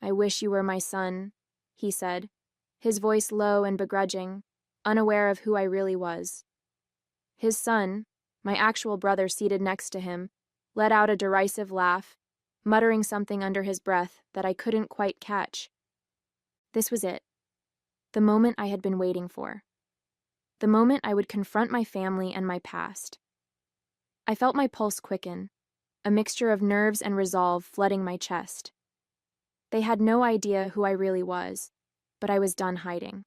"I wish you were my son," he said, his voice low and begrudging, unaware of who I really was. His son, my actual brother seated next to him, let out a derisive laugh, muttering something under his breath that I couldn't quite catch. This was it. The moment I had been waiting for. The moment I would confront my family and my past. I felt my pulse quicken, a mixture of nerves and resolve flooding my chest. They had no idea who I really was, but I was done hiding.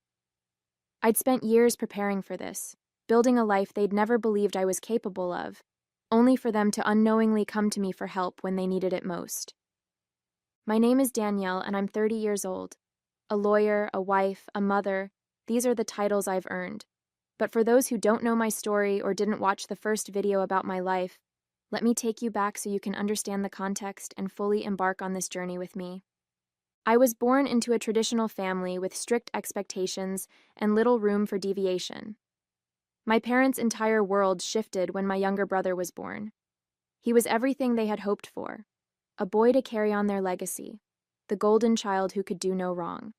I'd spent years preparing for this, building a life they'd never believed I was capable of, only for them to unknowingly come to me for help when they needed it most. My name is Danielle, and I'm 30 years old. A lawyer, a wife, a mother, these are the titles I've earned. But for those who don't know my story or didn't watch the first video about my life, let me take you back so you can understand the context and fully embark on this journey with me. I was born into a traditional family with strict expectations and little room for deviation. My parents' entire world shifted when my younger brother was born. He was everything they had hoped for, a boy to carry on their legacy, the golden child who could do no wrong.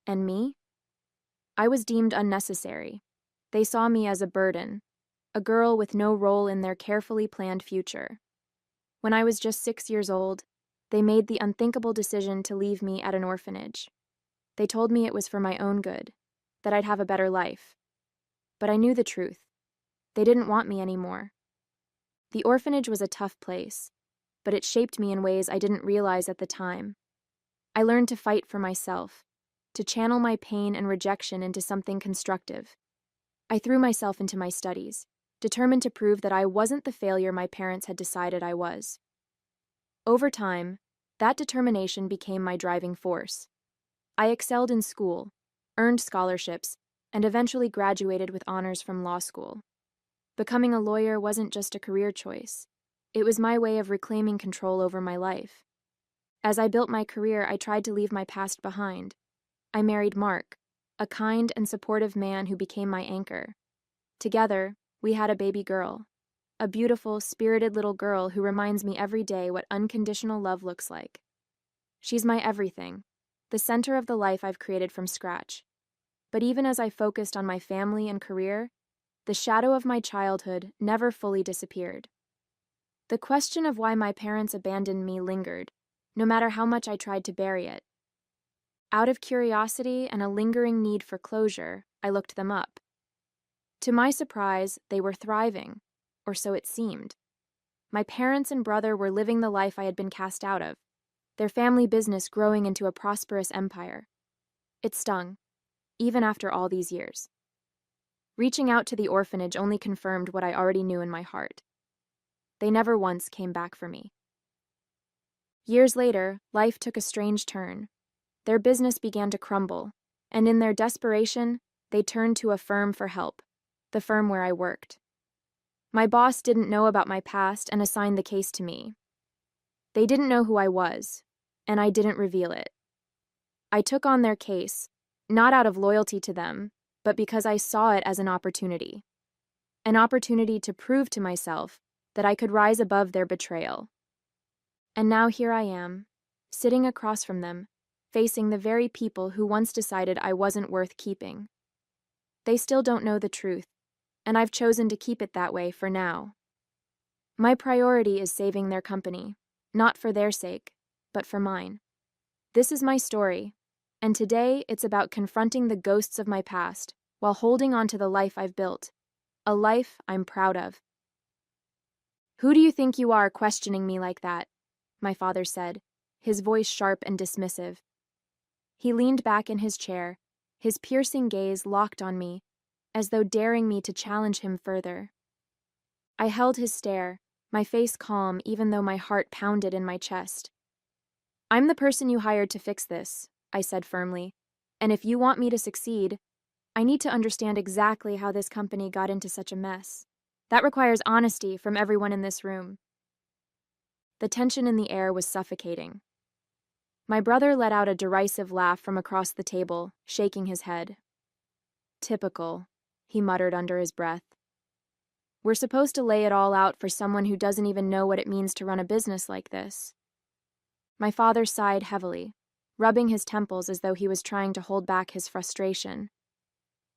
And me? I was deemed unnecessary. They saw me as a burden, a girl with no role in their carefully planned future. When I was just 6 years old, they made the unthinkable decision to leave me at an orphanage. They told me it was for my own good, that I'd have a better life. But I knew the truth. They didn't want me anymore. The orphanage was a tough place, but it shaped me in ways I didn't realize at the time. I learned to fight for myself, to channel my pain and rejection into something constructive. I threw myself into my studies, determined to prove that I wasn't the failure my parents had decided I was. Over time, that determination became my driving force. I excelled in school, earned scholarships, and eventually graduated with honors from law school. Becoming a lawyer wasn't just a career choice. It was my way of reclaiming control over my life. As I built my career, I tried to leave my past behind. I married Mark, a kind and supportive man who became my anchor. Together, we had a baby girl. A beautiful, spirited little girl who reminds me every day what unconditional love looks like. She's my everything, the center of the life I've created from scratch. But even as I focused on my family and career, the shadow of my childhood never fully disappeared. The question of why my parents abandoned me lingered, no matter how much I tried to bury it. Out of curiosity and a lingering need for closure, I looked them up. To my surprise, they were thriving. Or so it seemed. My parents and brother were living the life I had been cast out of, their family business growing into a prosperous empire. It stung, even after all these years. Reaching out to the orphanage only confirmed what I already knew in my heart. They never once came back for me. Years later, life took a strange turn. Their business began to crumble, and in their desperation, they turned to a firm for help, the firm where I worked. My boss didn't know about my past and assigned the case to me. They didn't know who I was, and I didn't reveal it. I took on their case, not out of loyalty to them, but because I saw it as an opportunity. An opportunity to prove to myself that I could rise above their betrayal. And now here I am, sitting across from them, facing the very people who once decided I wasn't worth keeping. They still don't know the truth, and I've chosen to keep it that way for now. My priority is saving their company, not for their sake, but for mine. This is my story, and today it's about confronting the ghosts of my past while holding on to the life I've built, a life I'm proud of. "Who do you think you are questioning me like that?" my father said, his voice sharp and dismissive. He leaned back in his chair, his piercing gaze locked on me, as though daring me to challenge him further. I held his stare, my face calm even though my heart pounded in my chest. "I'm the person you hired to fix this," I said firmly, "and if you want me to succeed, I need to understand exactly how this company got into such a mess. That requires honesty from everyone in this room." The tension in the air was suffocating. My brother let out a derisive laugh from across the table, shaking his head. "Typical," he muttered under his breath. "We're supposed to lay it all out for someone who doesn't even know what it means to run a business like this." My father sighed heavily, rubbing his temples as though he was trying to hold back his frustration.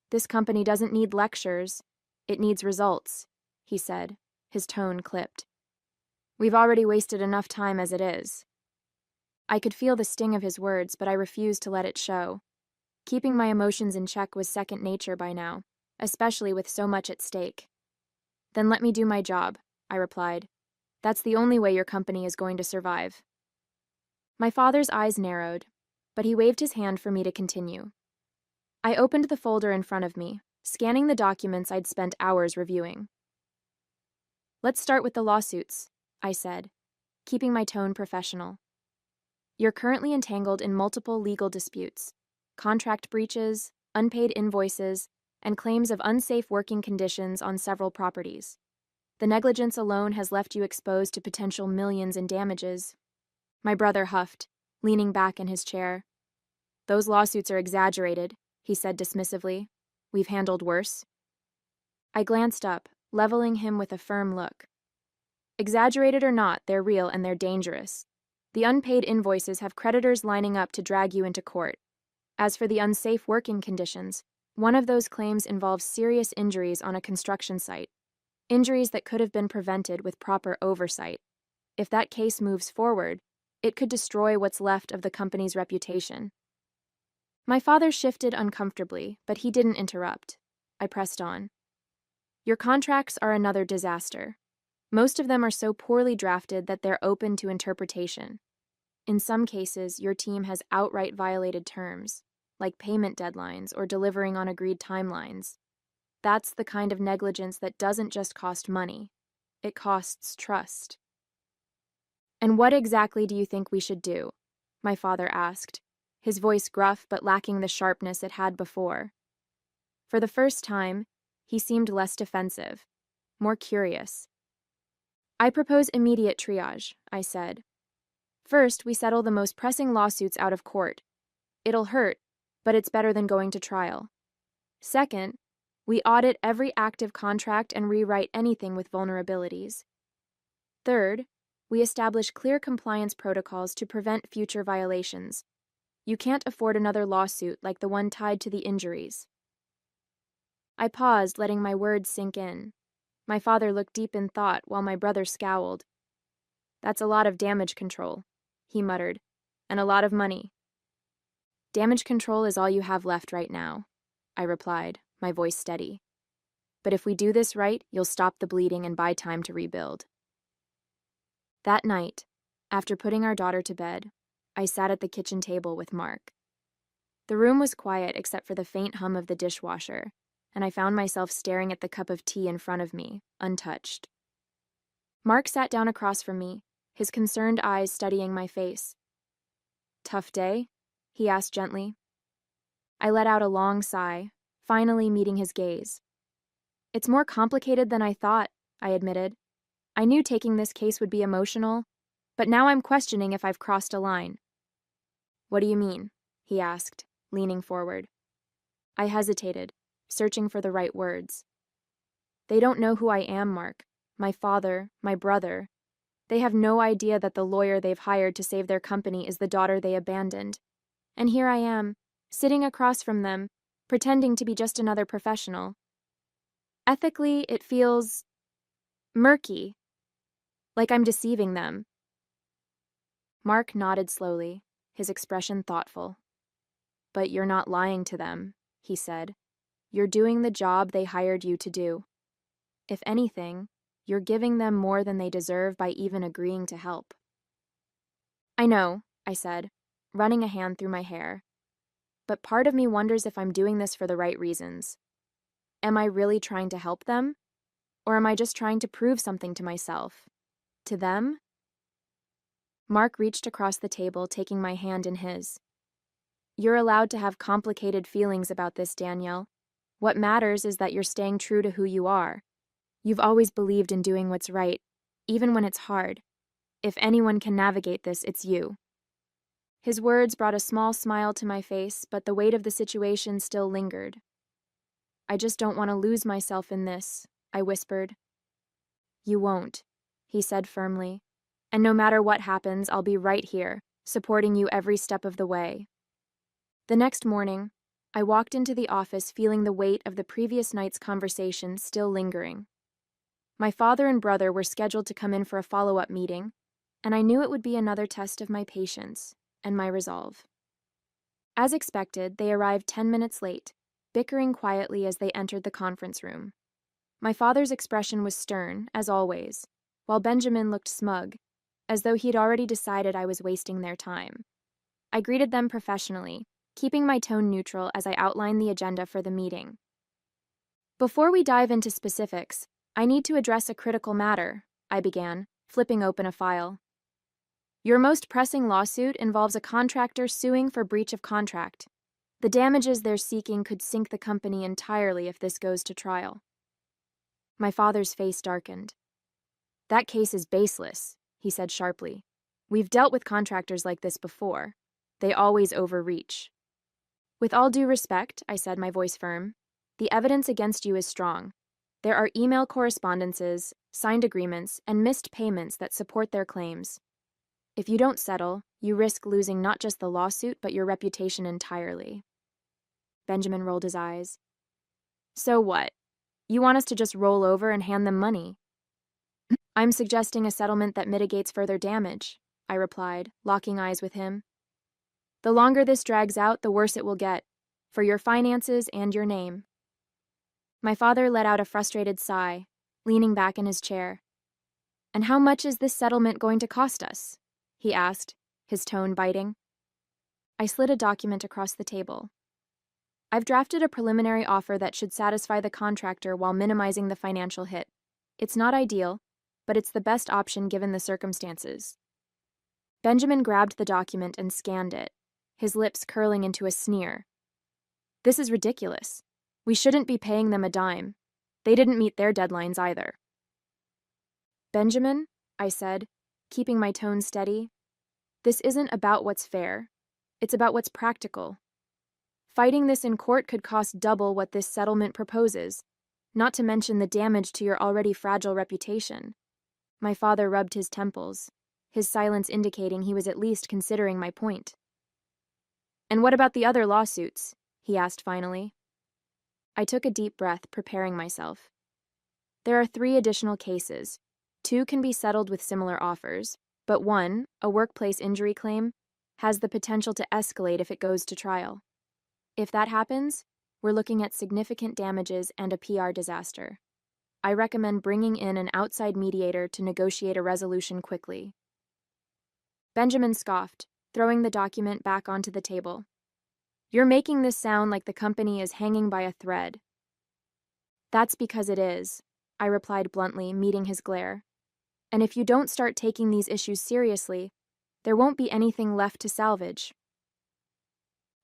"This company doesn't need lectures. It needs results," he said, his tone clipped. "We've already wasted enough time as it is." I could feel the sting of his words, but I refused to let it show. Keeping my emotions in check was second nature by now, especially with so much at stake. "Then let me do my job," I replied. "That's the only way your company is going to survive." My father's eyes narrowed, but he waved his hand for me to continue. I opened the folder in front of me, scanning the documents I'd spent hours reviewing. "Let's start with the lawsuits," I said, keeping my tone professional. "You're currently entangled in multiple legal disputes, contract breaches, unpaid invoices, and claims of unsafe working conditions on several properties. The negligence alone has left you exposed to potential millions in damages." My brother huffed, leaning back in his chair. "Those lawsuits are exaggerated," he said dismissively. "We've handled worse." I glanced up, leveling him with a firm look. "Exaggerated or not, they're real and they're dangerous. The unpaid invoices have creditors lining up to drag you into court. As for the unsafe working conditions, one of those claims involves serious injuries on a construction site, injuries that could have been prevented with proper oversight. If that case moves forward, it could destroy what's left of the company's reputation." My father shifted uncomfortably, but he didn't interrupt. I pressed on. "Your contracts are another disaster. Most of them are so poorly drafted that they're open to interpretation. In some cases, your team has outright violated terms, like payment deadlines or delivering on agreed timelines. That's the kind of negligence that doesn't just cost money. It costs trust." "And what exactly do you think we should do?" my father asked, his voice gruff but lacking the sharpness it had before. For the first time, he seemed less defensive, more curious. "I propose immediate triage," I said. "First, we settle the most pressing lawsuits out of court. It'll hurt, but it's better than going to trial. Second, we audit every active contract and rewrite anything with vulnerabilities. Third, we establish clear compliance protocols to prevent future violations. You can't afford another lawsuit like the one tied to the injuries." I paused, letting my words sink in. My father looked deep in thought while my brother scowled. "That's a lot of damage control," he muttered, "and a lot of money." "Damage control is all you have left right now," I replied, my voice steady. "But if we do this right, you'll stop the bleeding and buy time to rebuild." That night, after putting our daughter to bed, I sat at the kitchen table with Mark. The room was quiet except for the faint hum of the dishwasher, and I found myself staring at the cup of tea in front of me, untouched. Mark sat down across from me, his concerned eyes studying my face. "Tough day?" he asked gently. I let out a long sigh, finally meeting his gaze. "It's more complicated than I thought," I admitted. "I knew taking this case would be emotional, but now I'm questioning if I've crossed a line." "What do you mean?" he asked, leaning forward. I hesitated, searching for the right words. "They don't know who I am, Mark. My father, my brother. They have no idea that the lawyer they've hired to save their company is the daughter they abandoned. And here I am, sitting across from them, pretending to be just another professional. Ethically, it feels murky, like I'm deceiving them." Mark nodded slowly, his expression thoughtful. "But you're not lying to them," he said. "You're doing the job they hired you to do. If anything, you're giving them more than they deserve by even agreeing to help." "I know," I said, running a hand through my hair. "But part of me wonders if I'm doing this for the right reasons. Am I really trying to help them? Or am I just trying to prove something to myself? To them?" Mark reached across the table, taking my hand in his. "You're allowed to have complicated feelings about this, Danielle. What matters is that you're staying true to who you are. You've always believed in doing what's right, even when it's hard. If anyone can navigate this, it's you." His words brought a small smile to my face, but the weight of the situation still lingered. "I just don't want to lose myself in this," I whispered. "You won't," he said firmly. "And no matter what happens, I'll be right here, supporting you every step of the way." The next morning, I walked into the office feeling the weight of the previous night's conversation still lingering. My father and brother were scheduled to come in for a follow-up meeting, and I knew it would be another test of my patience and my resolve. As expected, they arrived 10 minutes late, bickering quietly as they entered the conference room. My father's expression was stern, as always, while Benjamin looked smug, as though he'd already decided I was wasting their time. I greeted them professionally, keeping my tone neutral as I outlined the agenda for the meeting. "Before we dive into specifics, I need to address a critical matter," I began, flipping open a file. "Your most pressing lawsuit involves a contractor suing for breach of contract. The damages they're seeking could sink the company entirely if this goes to trial." My father's face darkened. "That case is baseless," he said sharply. "We've dealt with contractors like this before. They always overreach." "With all due respect," I said, my voice firm, "the evidence against you is strong. There are email correspondences, signed agreements, and missed payments that support their claims. If you don't settle, you risk losing not just the lawsuit but your reputation entirely." Benjamin rolled his eyes. "So what? You want us to just roll over and hand them money?" "I'm suggesting a settlement that mitigates further damage," I replied, locking eyes with him. "The longer this drags out, the worse it will get, for your finances and your name." My father let out a frustrated sigh, leaning back in his chair. "And how much is this settlement going to cost us?" he asked, his tone biting. I slid a document across the table. "I've drafted a preliminary offer that should satisfy the contractor while minimizing the financial hit. It's not ideal, but it's the best option given the circumstances." Benjamin grabbed the document and scanned it, his lips curling into a sneer. "This is ridiculous. We shouldn't be paying them a dime. They didn't meet their deadlines either." "Benjamin," I said, keeping my tone steady, "this isn't about what's fair. It's about what's practical. Fighting this in court could cost double what this settlement proposes, not to mention the damage to your already fragile reputation." My father rubbed his temples, his silence indicating he was at least considering my point. "And what about the other lawsuits?" he asked finally. I took a deep breath, preparing myself. "There are 3 additional cases. 2 can be settled with similar offers, but one, a workplace injury claim, has the potential to escalate if it goes to trial. If that happens, we're looking at significant damages and a PR disaster. I recommend bringing in an outside mediator to negotiate a resolution quickly." Benjamin scoffed, throwing the document back onto the table. "You're making this sound like the company is hanging by a thread." "That's because it is," I replied bluntly, meeting his glare. "And if you don't start taking these issues seriously, there won't be anything left to salvage."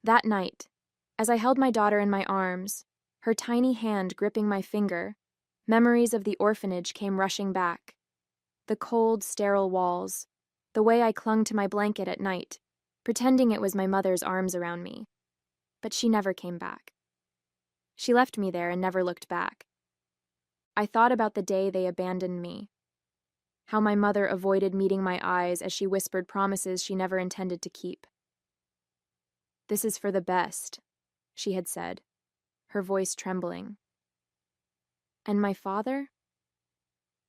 That night, as I held my daughter in my arms, her tiny hand gripping my finger, memories of the orphanage came rushing back. The cold, sterile walls, the way I clung to my blanket at night, pretending it was my mother's arms around me. But she never came back. She left me there and never looked back. I thought about the day they abandoned me, how my mother avoided meeting my eyes as she whispered promises she never intended to keep. "This is for the best," she had said, her voice trembling. And my father?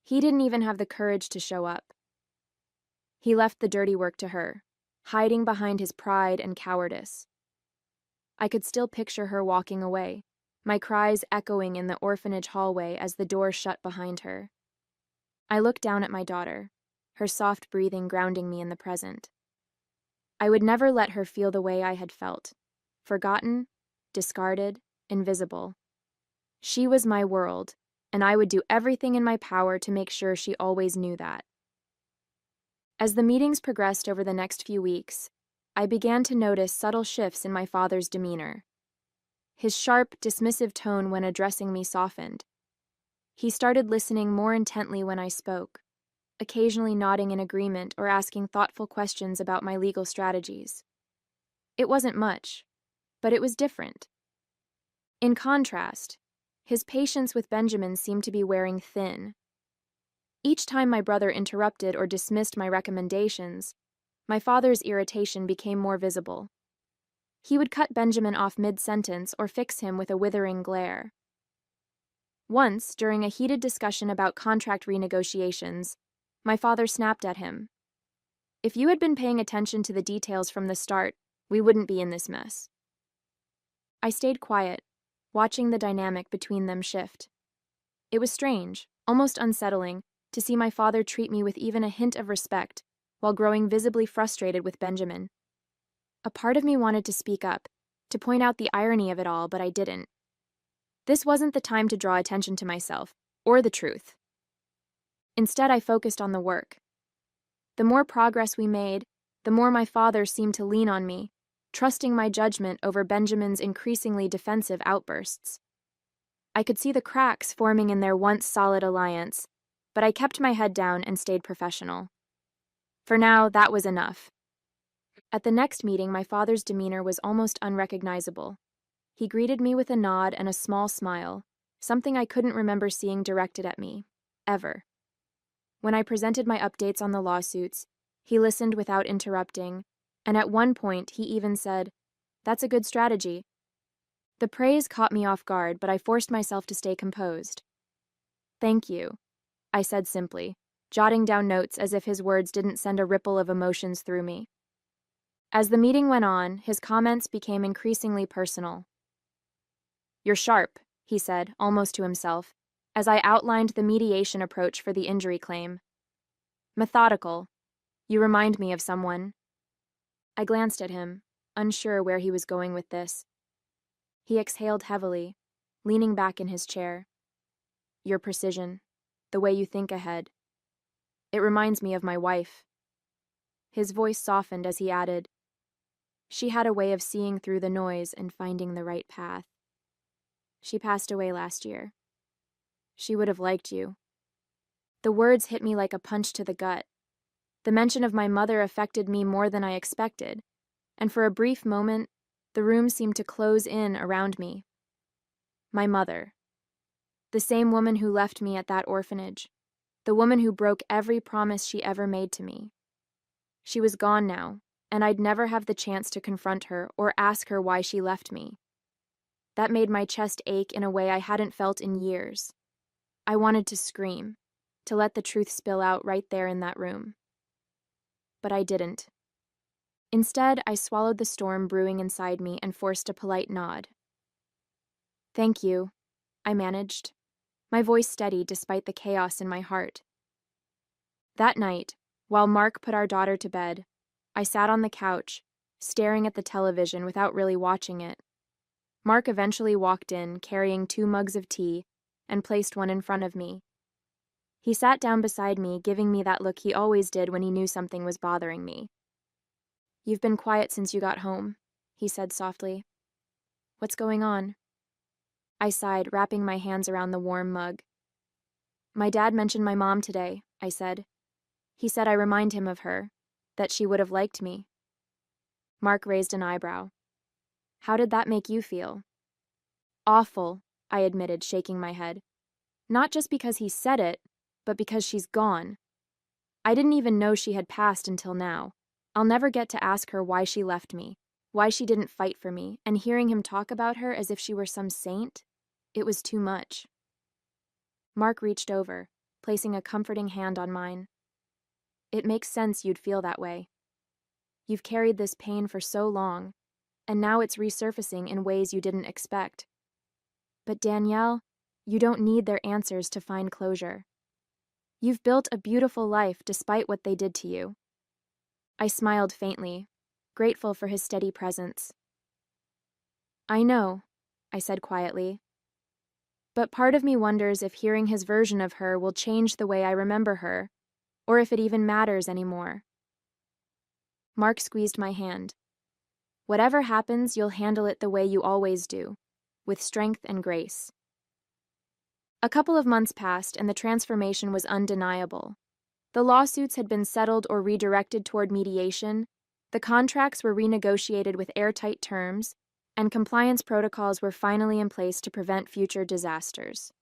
He didn't even have the courage to show up. He left the dirty work to her, hiding behind his pride and cowardice. I could still picture her walking away, my cries echoing in the orphanage hallway as the door shut behind her. I looked down at my daughter, her soft breathing grounding me in the present. I would never let her feel the way I had felt, forgotten, discarded, invisible. She was my world, and I would do everything in my power to make sure she always knew that. As the meetings progressed over the next few weeks, I began to notice subtle shifts in my father's demeanor. His sharp, dismissive tone when addressing me softened. He started listening more intently when I spoke, occasionally nodding in agreement or asking thoughtful questions about my legal strategies. It wasn't much, but it was different. In contrast, his patience with Benjamin seemed to be wearing thin. Each time my brother interrupted or dismissed my recommendations, My father's irritation became more visible. He would cut Benjamin off mid-sentence or fix him with a withering glare. Once, during a heated discussion about contract renegotiations, my father snapped at him. "If you had been paying attention to the details from the start, we wouldn't be in this mess." I stayed quiet, watching the dynamic between them shift. It was strange, almost unsettling, to see my father treat me with even a hint of respect, while growing visibly frustrated with Benjamin. A part of me wanted to speak up, to point out the irony of it all, but I didn't. This wasn't the time to draw attention to myself, or the truth. Instead, I focused on the work. The more progress we made, the more my father seemed to lean on me, trusting my judgment over Benjamin's increasingly defensive outbursts. I could see the cracks forming in their once solid alliance, but I kept my head down and stayed professional. For now, that was enough. At the next meeting, my father's demeanor was almost unrecognizable. He greeted me with a nod and a small smile, something I couldn't remember seeing directed at me, ever. When I presented my updates on the lawsuits, he listened without interrupting, and at one point he even said, "That's a good strategy." The praise caught me off guard, but I forced myself to stay composed. "Thank you," I said simply, jotting down notes as if his words didn't send a ripple of emotions through me. As the meeting went on, his comments became increasingly personal. "You're sharp," he said, almost to himself, as I outlined the mediation approach for the injury claim. "Methodical. You remind me of someone." I glanced at him, unsure where he was going with this. He exhaled heavily, leaning back in his chair. "Your precision, the way you think ahead. It reminds me of my wife." His voice softened as he added, "She had a way of seeing through the noise and finding the right path. She passed away last year. She would have liked you." The words hit me like a punch to the gut. The mention of my mother affected me more than I expected, and for a brief moment, the room seemed to close in around me. My mother. The same woman who left me at that orphanage. The woman who broke every promise she ever made to me. She was gone now, and I'd never have the chance to confront her or ask her why she left me. That made my chest ache in a way I hadn't felt in years. I wanted to scream, to let the truth spill out right there in that room. But I didn't. Instead, I swallowed the storm brewing inside me and forced a polite nod. "Thank you," I managed, my voice steady despite the chaos in my heart. That night, while Mark put our daughter to bed, I sat on the couch, staring at the television without really watching it. Mark eventually walked in, carrying 2 mugs of tea, and placed one in front of me. He sat down beside me, giving me that look he always did when he knew something was bothering me. "You've been quiet since you got home," he said softly. "What's going on?" I sighed, wrapping my hands around the warm mug. "My dad mentioned my mom today," I said. "He said I remind him of her, that she would have liked me." Mark raised an eyebrow. "How did that make you feel?" "Awful," I admitted, shaking my head. "Not just because he said it, but because she's gone. I didn't even know she had passed until now. I'll never get to ask her why she left me, why she didn't fight for me, and hearing him talk about her as if she were some saint, it was too much." Mark reached over, placing a comforting hand on mine. "It makes sense you'd feel that way. You've carried this pain for so long, and now it's resurfacing in ways you didn't expect. But Danielle, you don't need their answers to find closure. You've built a beautiful life despite what they did to you." I smiled faintly, grateful for his steady presence. "I know," I said quietly. "But part of me wonders if hearing his version of her will change the way I remember her, or if it even matters anymore." Mark squeezed my hand. "Whatever happens, you'll handle it the way you always do, with strength and grace." A couple of months passed, and the transformation was undeniable. The lawsuits had been settled or redirected toward mediation, the contracts were renegotiated with airtight terms, and compliance protocols were finally in place to prevent future disasters.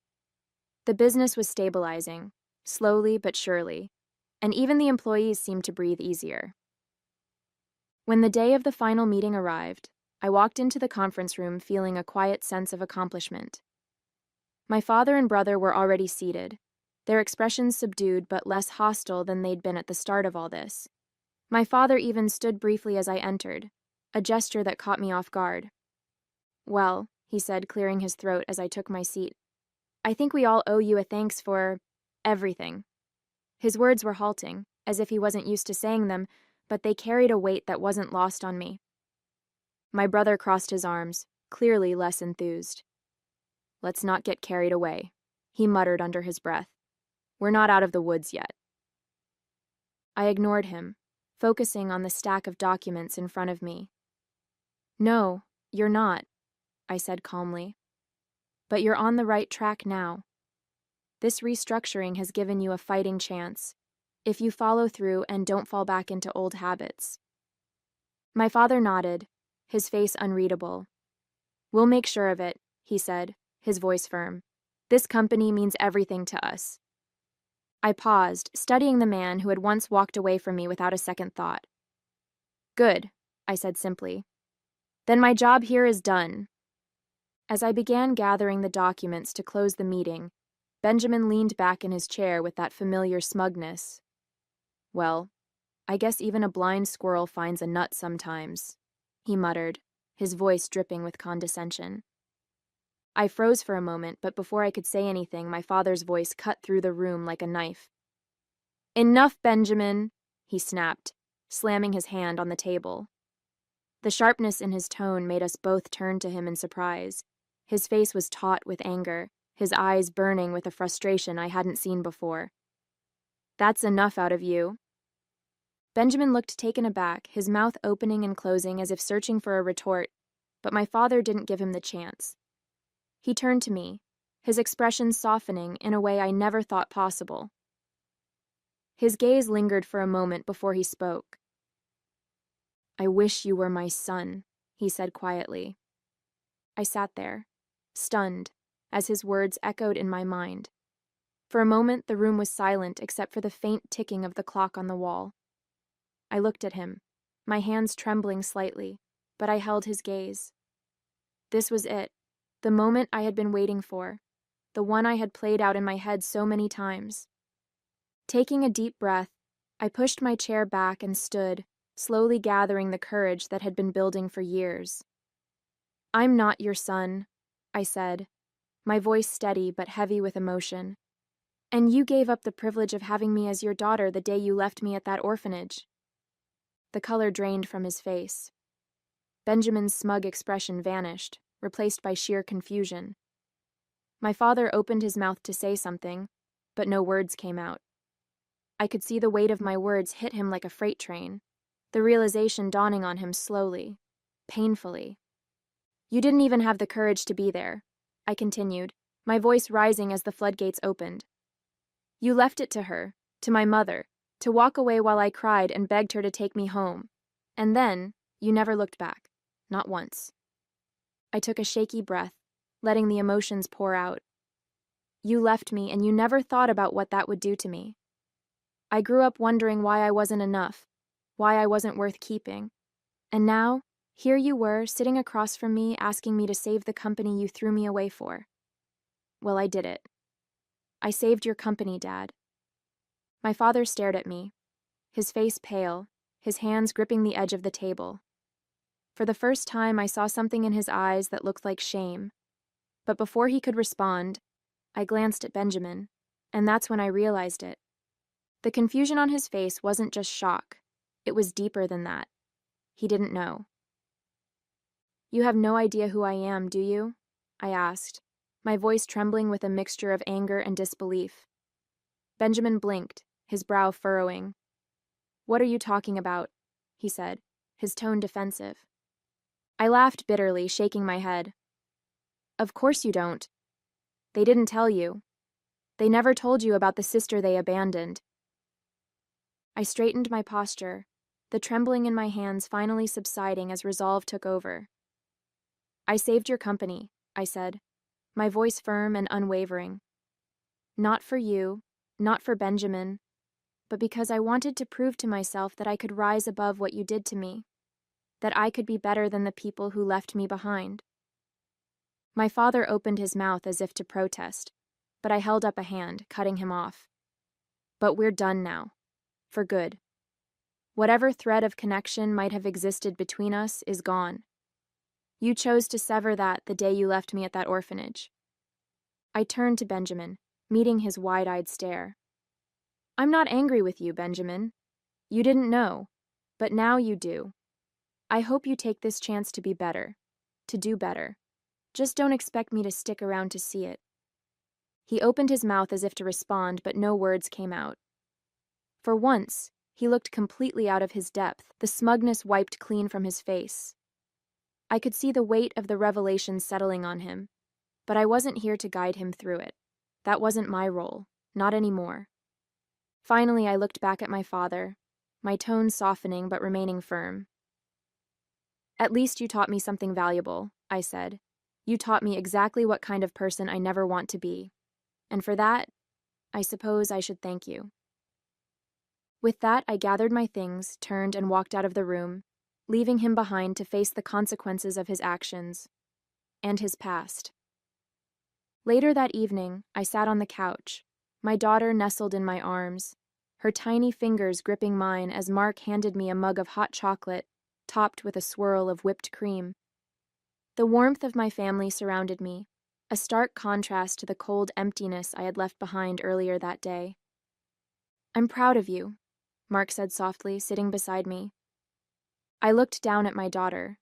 The business was stabilizing, slowly but surely, and even the employees seemed to breathe easier. When the day of the final meeting arrived, I walked into the conference room feeling a quiet sense of accomplishment. My father and brother were already seated, their expressions subdued but less hostile than they'd been at the start of all this. My father even stood briefly as I entered, a gesture that caught me off guard. "Well," he said, clearing his throat as I took my seat, "I think we all owe you a thanks for everything." His words were halting, as if he wasn't used to saying them, but they carried a weight that wasn't lost on me. My brother crossed his arms, clearly less enthused. "Let's not get carried away," he muttered under his breath. "We're not out of the woods yet." I ignored him, focusing on the stack of documents in front of me. "No, you're not," I said calmly. "But you're on the right track now. This restructuring has given you a fighting chance, if you follow through and don't fall back into old habits." My father nodded, his face unreadable. "We'll make sure of it," he said, his voice firm. "This company means everything to us." I paused, studying the man who had once walked away from me without a second thought. "Good," I said simply. "Then my job here is done." As I began gathering the documents to close the meeting, Benjamin leaned back in his chair with that familiar smugness. "Well, I guess even a blind squirrel finds a nut sometimes," he muttered, his voice dripping with condescension. I froze for a moment, but before I could say anything, my father's voice cut through the room like a knife. "Enough, Benjamin," he snapped, slamming his hand on the table. The sharpness in his tone made us both turn to him in surprise. His face was taut with anger, his eyes burning with a frustration I hadn't seen before. "That's enough out of you." Benjamin looked taken aback, his mouth opening and closing as if searching for a retort, but my father didn't give him the chance. He turned to me, his expression softening in a way I never thought possible. His gaze lingered for a moment before he spoke. "I wish you were my son," he said quietly. I sat there, stunned, as his words echoed in my mind. For a moment, the room was silent except for the faint ticking of the clock on the wall. I looked at him, my hands trembling slightly, but I held his gaze. This was it, the moment I had been waiting for, the one I had played out in my head so many times. Taking a deep breath, I pushed my chair back and stood, slowly gathering the courage that had been building for years. "I'm not your son," I said, my voice steady but heavy with emotion. "And you gave up the privilege of having me as your daughter the day you left me at that orphanage." The color drained from his face. Benjamin's smug expression vanished, replaced by sheer confusion. My father opened his mouth to say something, but no words came out. I could see the weight of my words hit him like a freight train, the realization dawning on him slowly, painfully. "You didn't even have the courage to be there," I continued, my voice rising as the floodgates opened. "You left it to her, to my mother, to walk away while I cried and begged her to take me home. And then, you never looked back. Not once." I took a shaky breath, letting the emotions pour out. "You left me, and you never thought about what that would do to me. I grew up wondering why I wasn't enough, why I wasn't worth keeping. And now, here you were, sitting across from me, asking me to save the company you threw me away for. Well, I did it. I saved your company, Dad." My father stared at me, his face pale, his hands gripping the edge of the table. For the first time, I saw something in his eyes that looked like shame. But before he could respond, I glanced at Benjamin, and that's when I realized it. The confusion on his face wasn't just shock. It was deeper than that. He didn't know. "You have no idea who I am, do you?" I asked, my voice trembling with a mixture of anger and disbelief. Benjamin blinked, his brow furrowing. "What are you talking about?" he said, his tone defensive. I laughed bitterly, shaking my head. "Of course you don't. They didn't tell you. They never told you about the sister they abandoned." I straightened my posture, the trembling in my hands finally subsiding as resolve took over. "I saved your company," I said, my voice firm and unwavering. "Not for you, not for Benjamin, but because I wanted to prove to myself that I could rise above what you did to me. that I could be better than the people who left me behind. My father opened his mouth as if to protest, but I held up a hand, cutting him off. But we're done now. For good. Whatever thread of connection might have existed between us is gone. You chose to sever that the day you left me at that orphanage. I turned to Benjamin, meeting his wide-eyed stare. I'm not angry with you, Benjamin. You didn't know, but now you do. I hope you take this chance to be better, to do better. Just don't expect me to stick around to see it. He opened his mouth as if to respond, but no words came out. For once, he looked completely out of his depth, the smugness wiped clean from his face. I could see the weight of the revelation settling on him, but I wasn't here to guide him through it. That wasn't my role, not anymore. Finally, I looked back at my father, my tone softening but remaining firm. At least you taught me something valuable, I said. You taught me exactly what kind of person I never want to be. And for that, I suppose I should thank you. With that, I gathered my things, turned, and walked out of the room, leaving him behind to face the consequences of his actions and his past. Later that evening, I sat on the couch, my daughter nestled in my arms, her tiny fingers gripping mine as Mark handed me a mug of hot chocolate, topped with a swirl of whipped cream. The warmth of my family surrounded me, a stark contrast to the cold emptiness I had left behind earlier that day. I'm proud of you, Mark said softly, sitting beside me. I looked down at my daughter,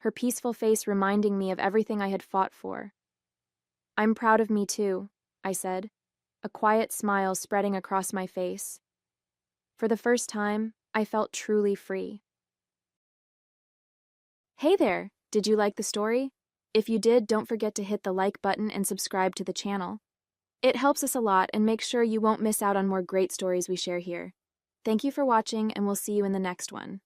her peaceful face reminding me of everything I had fought for. I'm proud of me too, I said, a quiet smile spreading across my face. For the first time, I felt truly free. Hey there, did you like the story? If you did, don't forget to hit the like button and subscribe to the channel. It helps us a lot and makes sure you won't miss out on more great stories we share here. Thank you for watching, and we'll see you in the next one.